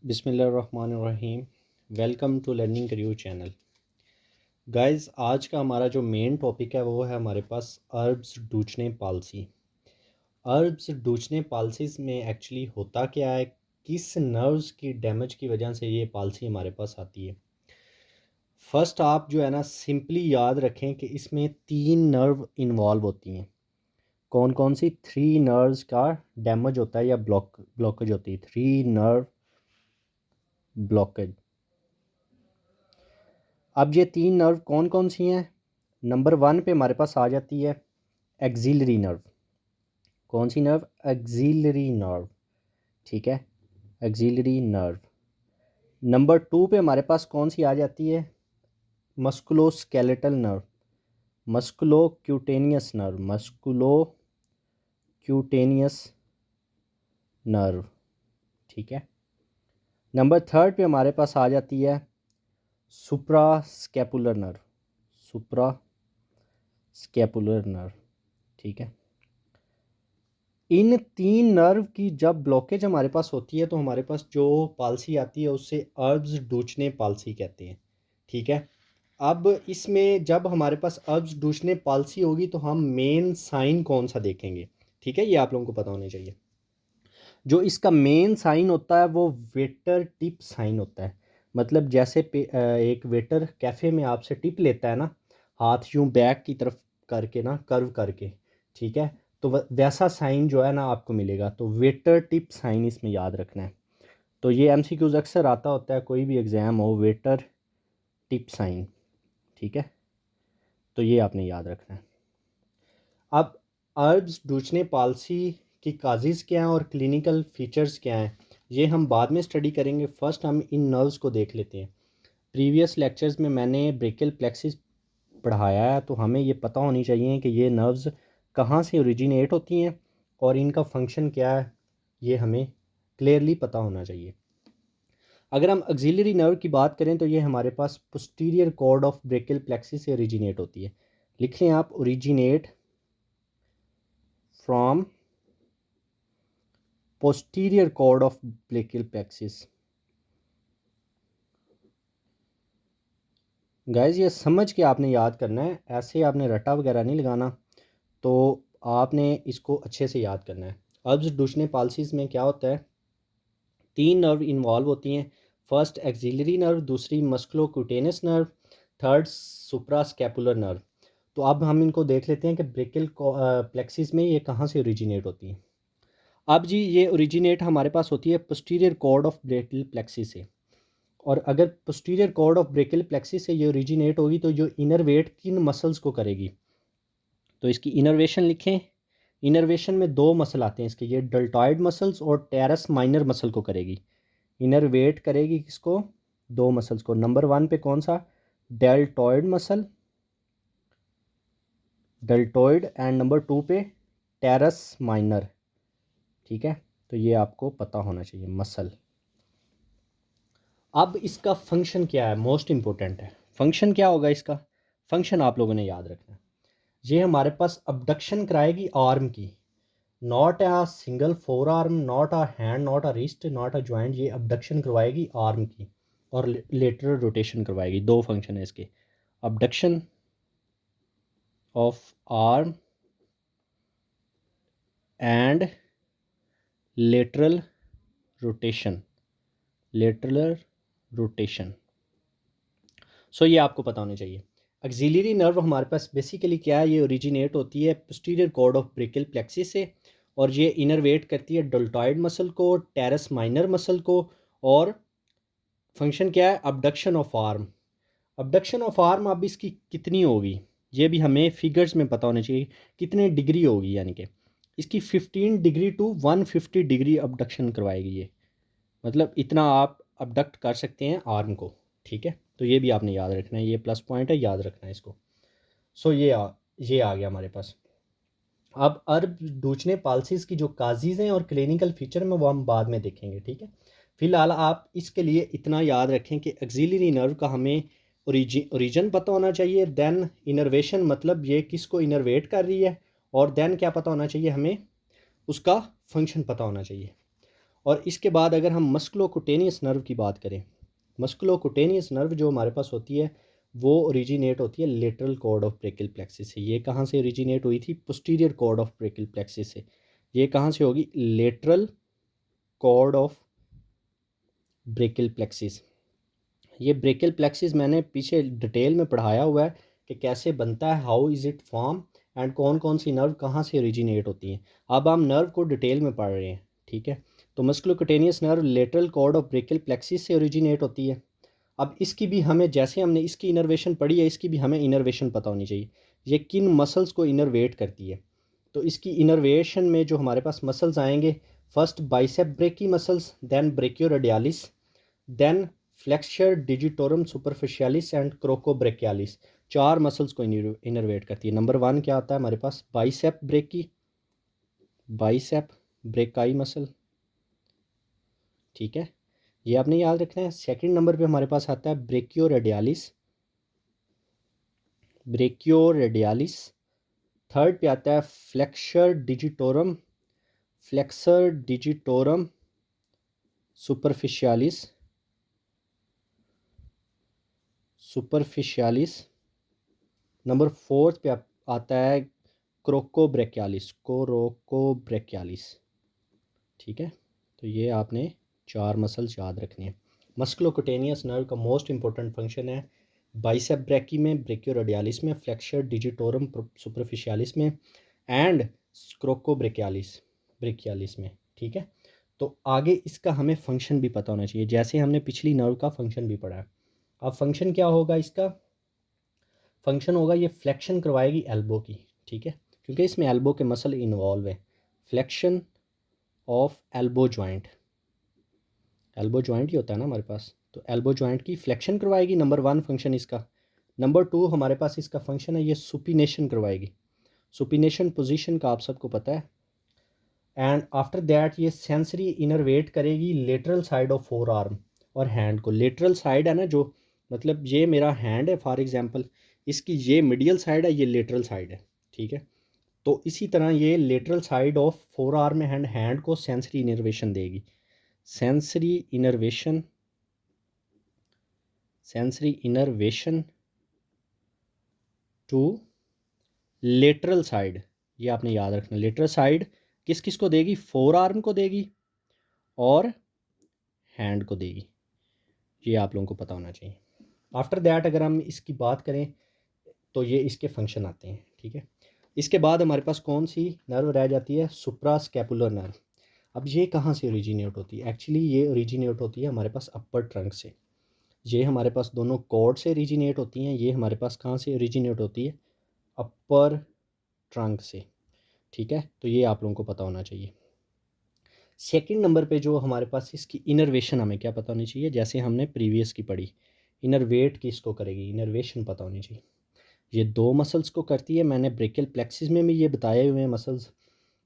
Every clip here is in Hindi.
बिस्मिल्लाहिर्रहमानिर्रहीम। Welcome to learning career channel. Guys, आज का हमारा जो मेन टॉपिक है वो है हमारे पास अर्ब्स डूचने पॉलिसी। अर्ब्स डूचने पॉलिसीज़ में एक्चुअली होता क्या है, किस नर्व्स की डैमेज की वजह से ये पॉलिसी हमारे पास आती है। फ़र्स्ट आप जो है ना सिंपली याद रखें कि इसमें 3 नर्व इन्वॉल्व होती हैं। कौन कौन सी? 3 नर्व्स का डैमेज होता है या ब्लॉकेज होती है। 3 नर्व ब्लॉकेज। अब ये 3 नर्व कौन कौन सी हैं? नंबर 1 पे हमारे पास आ जाती है एक्सिलरी नर्व। कौन सी नर्व? Axillary nerve. ठीक है, एक्सिलरी नर्व। नंबर 2 पे हमारे पास कौन सी आ जाती है? Musculoskeletal nerve, musculocutaneous nerve, musculocutaneous nerve. ठीक है। नंबर 3 पे हमारे पास आ जाती है सुप्रास्कैपुलर नर्व, सुप्रास्कैपुलर नर्व। ठीक है। इन 3 नर्व की जब ब्लॉकेज हमारे पास होती है तो हमारे पास जो पॉलिसी आती है उससे अर्ब्स डूचने पॉलिसी कहते हैं। ठीक है। अब इसमें जब हमारे पास अर्ब्स डूचने पॉलिसी होगी तो हम मेन साइन कौन सा देखेंगे। ठीक है, ये आप लोगों को पता होना चाहिए। जो इसका मेन साइन होता है वो वेटर टिप साइन होता है। मतलब जैसे एक वेटर कैफ़े में आपसे टिप लेता है ना, हाथ यूं बैक की तरफ करके ना, कर्व करके। ठीक है, तो वैसा साइन जो है ना आपको मिलेगा। तो वेटर टिप साइन इसमें याद रखना है। तो ये एमसीक्यूज अक्सर आता होता है, कोई भी एग्ज़ाम हो, वेटर टिप साइन। ठीक है, तो ये आपने याद रखना है। अब अर्ब्स डूचने पॉलिसी की काजेज़ क्या हैं और क्लिनिकल फीचर्स क्या हैं, ये हम बाद में स्टडी करेंगे। फर्स्ट हम इन नर्व्स को देख लेते हैं। प्रीवियस लेक्चर्स में मैंने ब्रेकियल प्लेक्सिस पढ़ाया है, तो हमें ये पता होनी चाहिए कि ये नर्व्स कहाँ से ओरिजिनेट होती हैं और इनका फंक्शन क्या है, ये हमें क्लियरली पता होना चाहिए। अगर हम ऑक्सिलरी नर्व की बात करें तो ये हमारे पास posterior cord of brachial plexus से ओरिजिनेट होती है। लिख लें आप, originate from posterior cord of brachial plexus। Guys, ये समझ के आपने याद करना है, ऐसे आपने रट्टा वगैरह नहीं लगाना। तो आपने इसको अच्छे से याद करना है। अर्ब्स डूचने पॉलिसीज़ में क्या होता है, 3 नर्व इन्वॉल्व होती हैं। फर्स्ट एक्सिलरी नर्व, दूसरी musculocutaneous nerve, third suprascapular nerve. तो अब हम इनको देख लेते हैं कि ब्रेकियल प्लेक्सिस में ये कहाँ से ओरिजिनेट होती हैं। अब जी, ये ओरिजिनेट हमारे पास होती है posterior cord of brachial plexus से। और अगर posterior cord of brachial plexus से ये ओरिजिनेट होगी तो जो इनरवेट किन मसल्स को करेगी, तो इसकी इनर्वेशन लिखें। इनर्वेशन में 2 मसल आते हैं इसके, ये डेल्टॉइड मसल्स और टेरस माइनर मसल को करेगी। इनरवेट करेगी किसको? 2 मसल्स को। नंबर 1 पे कौन सा? Deltoid muscle, deltoid. And number 2 पे टेरस माइनर। ठीक है, तो ये आपको पता होना चाहिए मसल। अब इसका फंक्शन क्या है, मोस्ट इंपॉर्टेंट है। फंक्शन क्या होगा इसका? फंक्शन आप लोगों ने याद रखना है। ये हमारे पास अबडक्शन कराएगी आर्म की, not a single forearm, not a hand, not a wrist, not a joint. ये अबडक्शन करवाएगी आर्म की और लेटरल रोटेशन करवाएगी। 2 फंक्शन है इसके, abduction of arm and lateral rotation, lateral rotation. So ये आपको पता होना चाहिए। ऑक्सिलरी नर्व हमारे पास बेसिकली क्या है, ये ओरिजिनेट होती है posterior cord of brachial plexus से और ये इनरवेट करती है डेल्टॉइड मसल को, टेरस माइनर मसल को। और फंक्शन क्या है? Abduction of arm. Abduction of arm अब इसकी कितनी होगी ये भी हमें फिगर्स में पता होना चाहिए, कितने डिग्री होगी। यानी कि इसकी 15 डिग्री टू 150 डिग्री अबडक्शन करवाएगी ये। मतलब इतना आप अबडक्ट कर सकते हैं आर्म को। ठीक है, तो ये भी आपने याद रखना है, ये प्लस पॉइंट है, याद रखना है इसको। सो ये आ गया हमारे पास। अब अर्ब डूचने पॉलिसीज़ की जो काजीज़ हैं और क्लिनिकल फीचर में वो हम बाद में देखेंगे। ठीक है, फिलहाल आप इसके लिए इतना याद रखें कि एक्सिलरी नर्व का हमें ओरिजिन पता होना चाहिए। देन इनर्वेशन, मतलब ये किसको इनर्वेट कर रही है। और देन क्या पता होना चाहिए हमें? उसका फंक्शन पता होना चाहिए। और इसके बाद अगर हम मस्कुलोकुटेनियस नर्व की बात करें, मस्कुलोकुटेनियस नर्व जो हमारे पास होती है वो ओरिजिनेट होती है lateral cord of brachial plexus से। ये कहाँ से ओरिजिनेट हुई थी? Posterior cord of brachial plexus से। ये कहाँ से होगी? Lateral cord of brachial plexus. ये ब्रेकियल प्लेक्सिस मैंने पीछे डिटेल में पढ़ाया हुआ है कि कैसे बनता है, how is it form, and कौन कौन सी नर्व कहाँ से ओरिजिनेट होती हैं। अब हम नर्व को डिटेल में पढ़ रहे हैं, ठीक है। तो musculocutaneous nerve lateral cord of brachial plexus से ओरिजिनेट होती है। अब इसकी भी हमें, जैसे हमने इसकी इनर्वेशन पढ़ी है, इसकी भी हमें इनर्वेशन पता होनी चाहिए। ये किन मसल्स को इनर्वेट करती है? तो इसकी इनर्वेशन में जो हमारे पास मसल्स आएंगे, first biceps brachii muscles, then brachioradialis, then flexor digitorum superficialis and coracobrachialis. चार मसल्स को इनर्वेट करती है। नंबर 1 क्या आता है हमारे पास? बाइसेप ब्रेकी, बाइसेप ब्रेकाई मसल, ठीक है, ये आपने याद रखना है। सेकंड नंबर पे हमारे पास आता है ब्रेकियोरेडियालिस, ब्रेकियोरेडियालिस। थर्ड पे आता है flexor digitorum, flexor digitorum सुपरफिशियालिस, सुपरफिशियालिस। Number 4 पे आता है क्रोकोब्रेकियालिस, कोरोकोब्रेकियालिस, ठीक है। तो ये आपने चार मसल्स याद रखने हैं। मस्कुलोकुटेनियस नर्व का मोस्ट इंपॉर्टेंट फंक्शन है बाइसेप ब्रेकी में, ब्रेकियोरेडियालिस में, फ्लेक्सर डिजिटोरम सुपरफिशियालिस में, एंड क्रोकोब्रेकियालिस ब्रेकियालिस में, ठीक है। तो आगे इसका हमें फंक्शन भी पता होना चाहिए, जैसे हमने पिछली नर्व का फंक्शन भी पढ़ा है। अब फंक्शन क्या होगा इसका? फंक्शन होगा ये फ्लेक्शन करवाएगी एल्बो की, ठीक है, क्योंकि इसमें एल्बो के मसल इन्वॉल्व है। Flexion of elbow joint, elbow joint ही होता है ना हमारे पास, तो एल्बो जॉइंट की फ्लेक्शन करवाएगी, नंबर 1 फंक्शन इसका। नंबर 2 हमारे पास इसका फंक्शन है, ये सुपिनेशन करवाएगी। सुपिनेशन पोजीशन का आप सबको पता है। एंड आफ्टर दैट ये सेंसरी इनरवेट करेगी lateral side of four arm और हैंड को। लेटरल साइड है ना, जो मतलब ये मेरा हैंड है फॉर एग्जांपल, इसकी ये मिडियल साइड है, ये लेटरल साइड है, ठीक है। तो इसी तरह ये lateral side of forearm and hand को सेंसरी इनर्वेशन देगी। Sensory innervation, sensory innervation to lateral side, ये आपने याद रखना। लेटरल साइड किस किस को देगी? फोर आर्म को देगी और हैंड को देगी, ये आप लोगों को पता होना चाहिए। आफ्टर दैट अगर हम इसकी बात करें तो ये इसके फंक्शन आते हैं, ठीक है। इसके बाद हमारे पास कौन सी नर्व रह जाती है? Suprascapular nerve. अब ये कहाँ से ओरिजिनेट होती है? एक्चुअली ये ओरिजिनेट होती है हमारे पास अपर ट्रंक से। ये हमारे पास दोनों कॉर्ड से ओरिजिनेट होती हैं। ये हमारे पास कहाँ से ओरिजिनेट होती है? अपर ट्रंक से, ठीक है। तो ये आप लोगों को पता होना चाहिए। सेकंड नंबर पे जो हमारे पास इसकी इनर्वेशन हमें क्या पता होनी चाहिए? जैसे हमने प्रीवियस की पढ़ी, इनर्वेट किसको करेगी? इनर्वेशन पता होनी चाहिए। ये दो मसल्स को करती है, मैंने ब्रेकियल प्लेक्सिस में भी ये बताए हुए हैं मसल्स,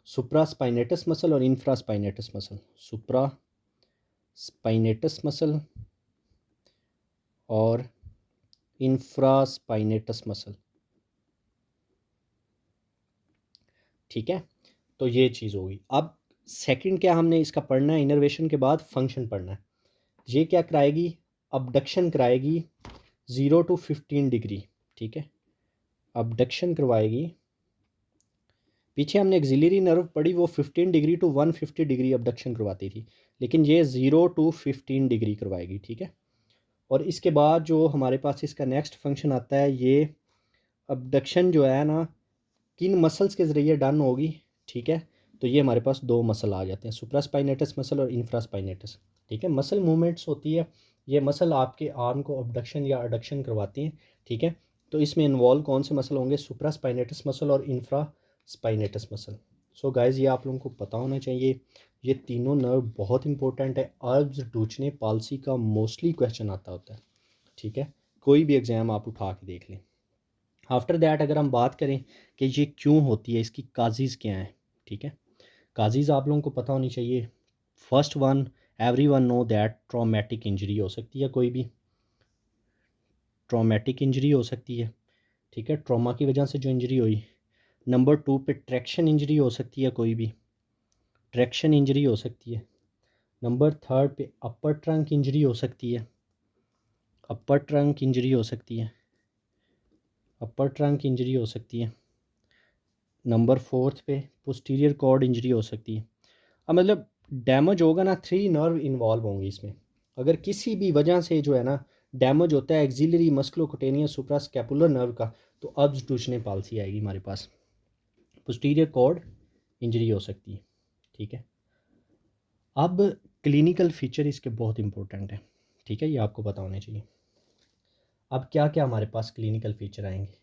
सुप्रा स्पाइनेटस मसल और इंफ्रा स्पाइनेटस मसल। सुप्रा स्पाइनेटस मसल और इंफ्रा स्पाइनेटस मसल, ठीक है। तो ये चीज़ होगी। अब सेकंड क्या हमने इसका पढ़ना है? इनर्वेशन के बाद फंक्शन पढ़ना है। ये क्या कराएगी? अबडक्शन कराएगी 0 to 15 डिग्री, ठीक है। अबडक्शन करवाएगी। पीछे हमने एक्सिलरी नर्व पढ़ी, वो 15 डिग्री टू 150 डिग्री अबडक्शन करवाती थी, लेकिन ये 0 to 15 डिग्री करवाएगी, ठीक है। और इसके बाद जो हमारे पास इसका नेक्स्ट फंक्शन आता है, ये अबडक्शन जो है ना किन मसल्स के ज़रिए डन होगी, ठीक है। तो ये हमारे पास दो मसल आ जाते हैं, सुप्रास्पाइनेटस मसल और इंफ्रास्पाइनेटस, ठीक है। मसल मूवमेंट्स होती है, ये मसल आपके आर्म को अबडक्शन या अडक्शन करवाती हैं, ठीक है। तो इसमें इन्वॉल्व कौन से मसल होंगे? सुप्रास्पाइनेटस मसल और इंफ्रास्पाइनेटस मसल। सो गाइज ये आप लोगों को पता होना चाहिए। ये तीनों नर्व बहुत इंपॉर्टेंट है। अल्व्स डूचने पालसी का मोस्टली क्वेश्चन आता होता है, ठीक है। कोई भी एग्ज़ाम आप उठा के देख लें। आफ्टर दैट अगर हम बात करें कि ये क्यों होती है, इसकी काजेज़ क्या हैं, ठीक है। काजेज़ आप लोगों को पता होनी चाहिए। First one, every one know that traumatic injury हो सकती है, कोई भी ट्रॉमेटिक इंजरी हो सकती है, ठीक है, ट्रॉमा की वजह से जो इंजरी हुई। नंबर 2 पे ट्रैक्शन इंजरी हो सकती है, कोई भी ट्रैक्शन इंजरी हो सकती है। नंबर थर्ड पे अपर ट्रंक इंजरी हो सकती है, अपर ट्रंक इंजरी हो सकती है, अपर ट्रंक इंजरी हो सकती है। नंबर फोर्थ पे पोस्टीरियर कॉर्ड इंजरी हो सकती है। अब मतलब डैमेज होगा ना, 3 नर्व इन्वॉल्व होंगे इसमें। अगर किसी भी वजह से जो है ना डैमेज होता है एक्सिलरी मस्कुलोकुटेनियस सुप्रास्कैपुलर नर्व का, तो अब्डक्शनल पाल्सी आएगी हमारे पास, पोस्टीरियर कॉर्ड इंजरी हो सकती है। ठीक है, अब क्लिनिकल फीचर इसके बहुत इंपॉर्टेंट है। ठीक है, ये आपको पता होने चाहिए। अब क्या क्या हमारे पास क्लिनिकल फीचर आएंगे?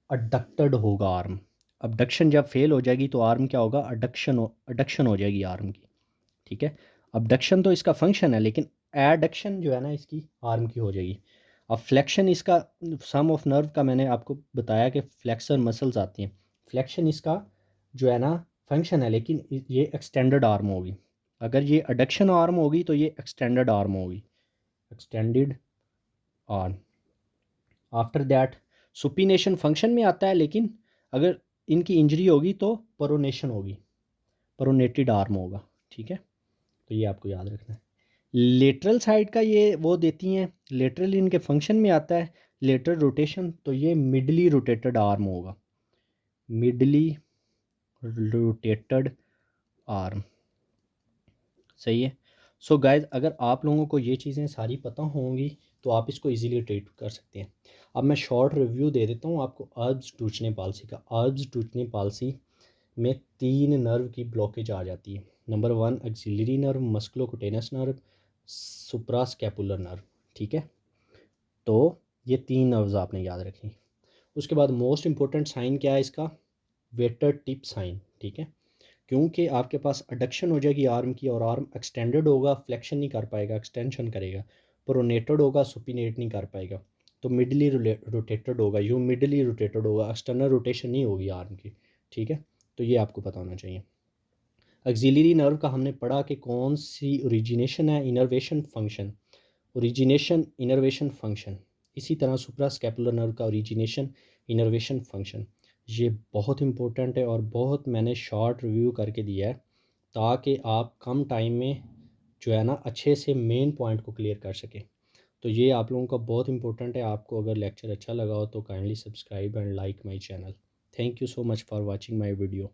अडक्टेड होगा आर्म, अबडक्शन जब फेल हो जाएगी तो आर्म क्या होगा, अडक्शन हो जाएगी आर्म की। ठीक है, अबडक्शन तो इसका फंक्शन है, लेकिन एडक्शन जो है ना इसकी आर्म की हो जाएगी। अब फ्लेक्शन इसका, सम ऑफ नर्व का मैंने आपको बताया कि फ्लेक्सर मसल्स आती हैं, फ्लेक्शन इसका जो है ना फंक्शन है, लेकिन ये एक्सटेंडेड आर्म होगी। अगर ये अडक्शन आर्म होगी तो ये एक्सटेंडेड आर्म होगी, extended arm. After that supination function में आता है, लेकिन अगर इनकी इंजरी होगी तो प्रोनेशन होगी, प्रोनेटेड आर्म होगा। ठीक है, तो ये आपको याद रखना है। लेटरल साइड का ये वो देती हैं, लेटरल इनके फंक्शन में आता है लेटरल रोटेशन, तो ये मिडली रोटेटेड आर्म होगा, मिडली रोटेटेड आर्म। सही है। सो गाइज, अगर आप लोगों को ये चीज़ें सारी पता होंगी तो आप इसको इजीली ट्रीट कर सकते हैं। अब मैं शॉर्ट रिव्यू दे देता हूँ आपको अल्ब्स टूचने पालसी का। अल्ब्स टूचने पालसी में 3 नर्व की ब्लॉकेज आ जाती है। Number 1 axillary nerve, musculocutaneous nerve, suprascapular nerve. ठीक है, तो ये 3 नर्व्स आपने याद रखनी। उसके बाद मोस्ट इंपॉर्टेंट साइन क्या है इसका, वेटर टिप साइन। ठीक है, क्योंकि आपके पास अडक्शन हो जाएगी आर्म की और आर्म एक्सटेंडेड होगा, फ्लेक्शन नहीं कर पाएगा, एक्सटेंशन करेगा। प्रोनेटेड होगा, सुपिनेट नहीं कर पाएगा। तो मिडली रोटेटेड होगा, यूँ मिडली रोटेटेड होगा, एक्सटर्नल रोटेशन नहीं होगी आर्म की। ठीक है, तो ये आपको पता होना चाहिए। एक्सिलरी नर्व का हमने पढ़ा कि कौन सी ओरिजिनेशन है, innervation function, origination innervation function. इसी तरह सुप्रास्कैपुलर नर्व का ओरिजिनेशन इनर्वेशन फंक्शन। ये बहुत इंपॉर्टेंट है और बहुत मैंने शॉर्ट रिव्यू करके दिया है, ताकि आप कम टाइम में जो है ना अच्छे से मेन पॉइंट को क्लियर कर सकें। तो ये आप लोगों का बहुत इंपॉर्टेंट है। आपको अगर लेक्चर अच्छा लगा हो तो kindly subscribe and like my channel. Thank you so much for watching my video.